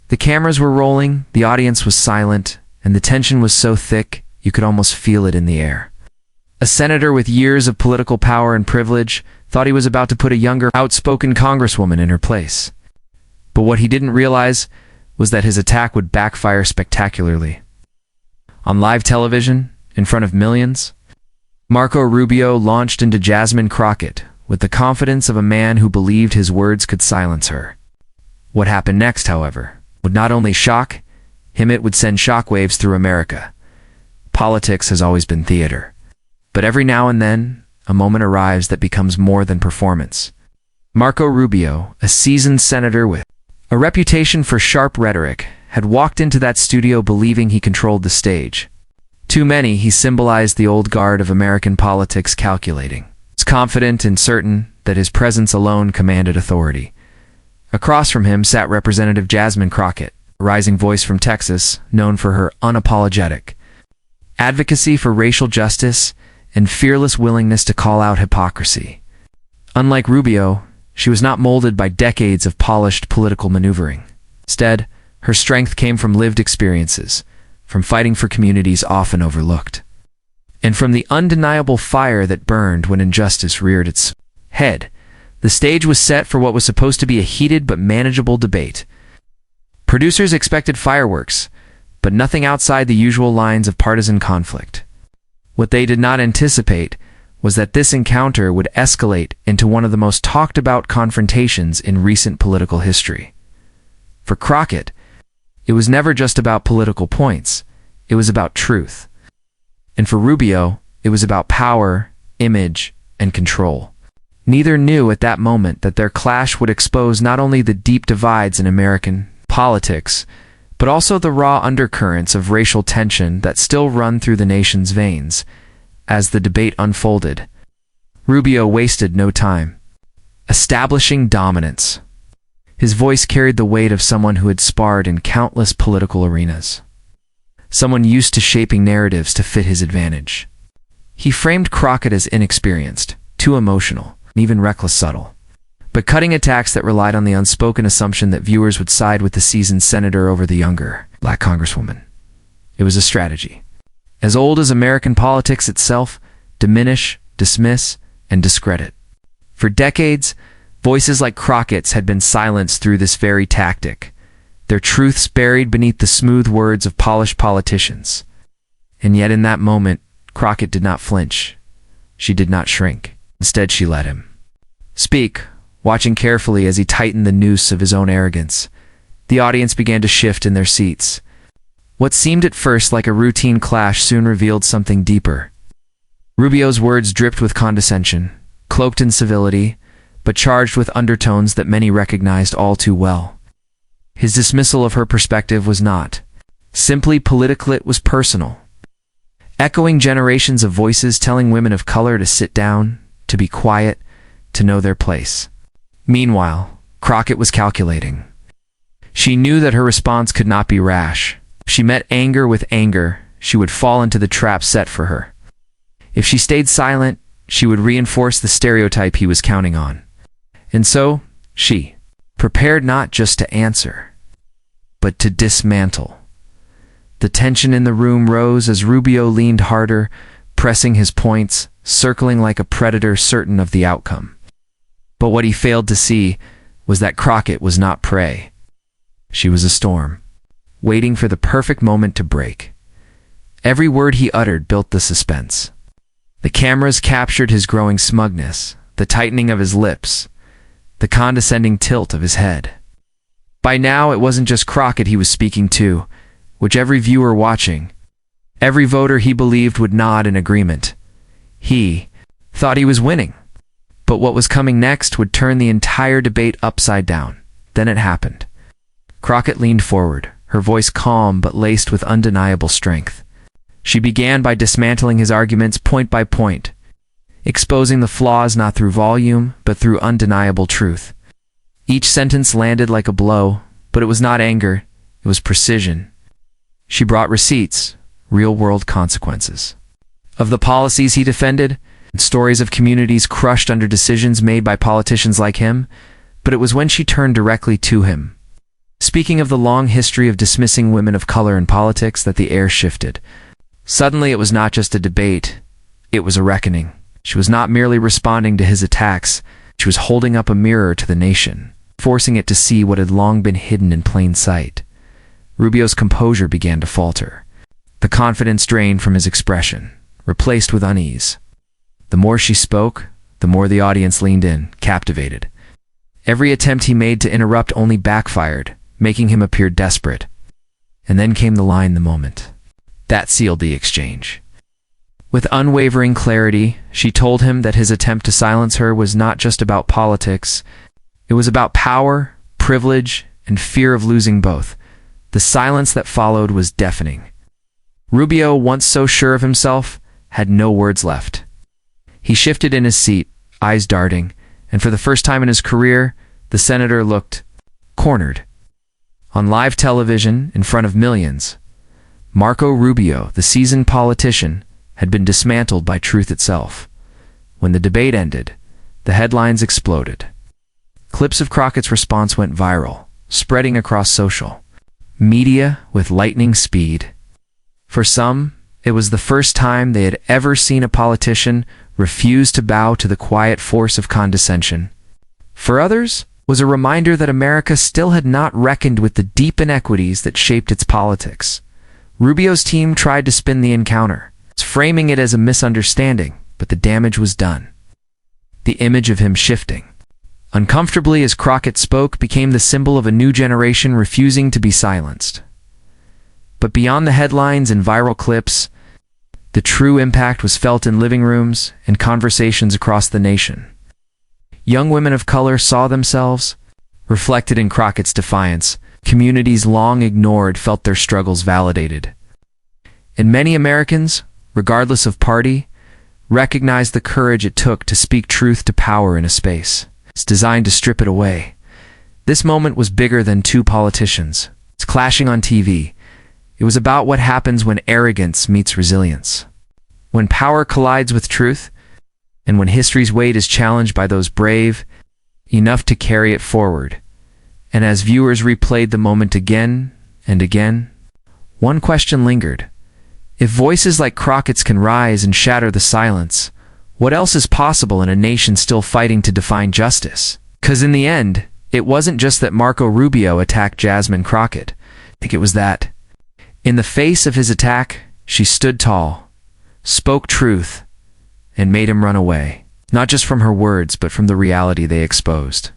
The cameras were rolling, the audience was silent, and the tension was so thick you could almost feel it in the air. A senator with years of political power and privilege thought he was about to put a younger, outspoken congresswoman in her place. But what he didn't realize was that his attack would backfire spectacularly. On live television, in front of millions, Marco Rubio launched into Jasmine Crockett with the confidence of a man who believed his words could silence her. What happened next, however, would not only shock him, it would send shockwaves through America. Politics has always been theater. But every now and then, a moment arrives that becomes more than performance. Marco Rubio, a seasoned senator with a reputation for sharp rhetoric, had walked into that studio believing he controlled the stage. To many, he symbolized the old guard of American politics, calculating. He was confident and certain that his presence alone commanded authority. Across from him sat Representative Jasmine Crockett, a rising voice from Texas, known for her unapologetic advocacy for racial justice and fearless willingness to call out hypocrisy. Unlike Rubio, she was not molded by decades of polished political maneuvering. Instead, her strength came from lived experiences, from fighting for communities often overlooked, and from the undeniable fire that burned when injustice reared its head. The stage was set for what was supposed to be a heated but manageable debate. Producers expected fireworks, but nothing outside the usual lines of partisan conflict. What they did not anticipate was that this encounter would escalate into one of the most talked-about confrontations in recent political history. For Crockett, it was never just about political points, it was about truth. And for Rubio, it was about power, image, and control. Neither knew at that moment that their clash would expose not only the deep divides in American politics, but also the raw undercurrents of racial tension that still run through the nation's veins. As the debate unfolded, Rubio wasted no time, establishing dominance. His voice carried the weight of someone who had sparred in countless political arenas, someone used to shaping narratives to fit his advantage. He framed Crockett as inexperienced, too emotional, and even reckless subtle, but cutting attacks that relied on the unspoken assumption that viewers would side with the seasoned senator over the younger, black congresswoman. It was a strategy as old as American politics itself: diminish, dismiss, and discredit. For decades, voices like Crockett's had been silenced through this very tactic, their truths buried beneath the smooth words of polished politicians. And yet in that moment, Crockett did not flinch. She did not shrink. Instead, she let him speak, watching carefully as he tightened the noose of his own arrogance. The audience began to shift in their seats. What seemed at first like a routine clash soon revealed something deeper. Rubio's words dripped with condescension, cloaked in civility, but charged with undertones that many recognized all too well. His dismissal of her perspective was not simply political, it was personal, echoing generations of voices telling women of color to sit down, to be quiet, to know their place. Meanwhile, Crockett was calculating. She knew that her response could not be rash. If she met anger with anger, she would fall into the trap set for her. If she stayed silent, she would reinforce the stereotype he was counting on. And so, she prepared not just to answer, but to dismantle. The tension in the room rose as Rubio leaned harder, pressing his points, circling like a predator certain of the outcome. But what he failed to see was that Crockett was not prey. She was a storm, waiting for the perfect moment to break. Every word he uttered built the suspense. The cameras captured his growing smugness, the tightening of his lips, the condescending tilt of his head. By now, it wasn't just Crockett he was speaking to, which every viewer watching, every voter he believed would nod in agreement. He thought he was winning. But what was coming next would turn the entire debate upside down. Then it happened. Crockett leaned forward, her voice calm but laced with undeniable strength. She began by dismantling his arguments point by point, exposing the flaws not through volume, but through undeniable truth. Each sentence landed like a blow, but it was not anger, it was precision. She brought receipts, real-world consequences of the policies he defended, stories of communities crushed under decisions made by politicians like him. But it was when she turned directly to him, Speaking of the long history of dismissing women of color in politics, that the air shifted. Suddenly it was not just a debate, it was a reckoning. She was not merely responding to his attacks, she was holding up a mirror to the nation, forcing it to see what had long been hidden in plain sight. Rubio's composure began to falter. The confidence drained from his expression, replaced with unease. The more she spoke, the more the audience leaned in, captivated. Every attempt he made to interrupt only backfired, making him appear desperate. And then came the line, the moment. That sealed the exchange. With unwavering clarity, she told him that his attempt to silence her was not just about politics. It was about power, privilege, and fear of losing both. The silence that followed was deafening. Rubio, once so sure of himself, had no words left. He shifted in his seat, eyes darting, and for the first time in his career, the senator looked cornered. On live television, in front of millions, Marco Rubio, the seasoned politician, had been dismantled by truth itself. When the debate ended, the headlines exploded. Clips of Crockett's response went viral, spreading across social media with lightning speed. For some, it was the first time they had ever seen a politician refuse to bow to the quiet force of condescension. For others, was a reminder that America still had not reckoned with the deep inequities that shaped its politics. Rubio's team tried to spin the encounter, framing it as a misunderstanding, but the damage was done. The image of him shifting uncomfortably as Crockett spoke became the symbol of a new generation refusing to be silenced. But beyond the headlines and viral clips, the true impact was felt in living rooms and conversations across the nation. Young women of color saw themselves reflected in Crockett's defiance. Communities long ignored felt their struggles validated. And many Americans, regardless of party, recognized the courage it took to speak truth to power in a space it's designed to strip it away. This moment was bigger than two politicians. It's clashing on TV. It was about what happens when arrogance meets resilience, when power collides with truth, and when history's weight is challenged by those brave enough to carry it forward. And as viewers replayed the moment again and again, one question lingered. If voices like Crockett's can rise and shatter the silence, what else is possible in a nation still fighting to define justice? 'Cause in the end, it wasn't just that Marco Rubio attacked Jasmine Crockett. I think it was that, in the face of his attack, she stood tall, spoke truth, and made him run away, not just from her words, but from the reality they exposed.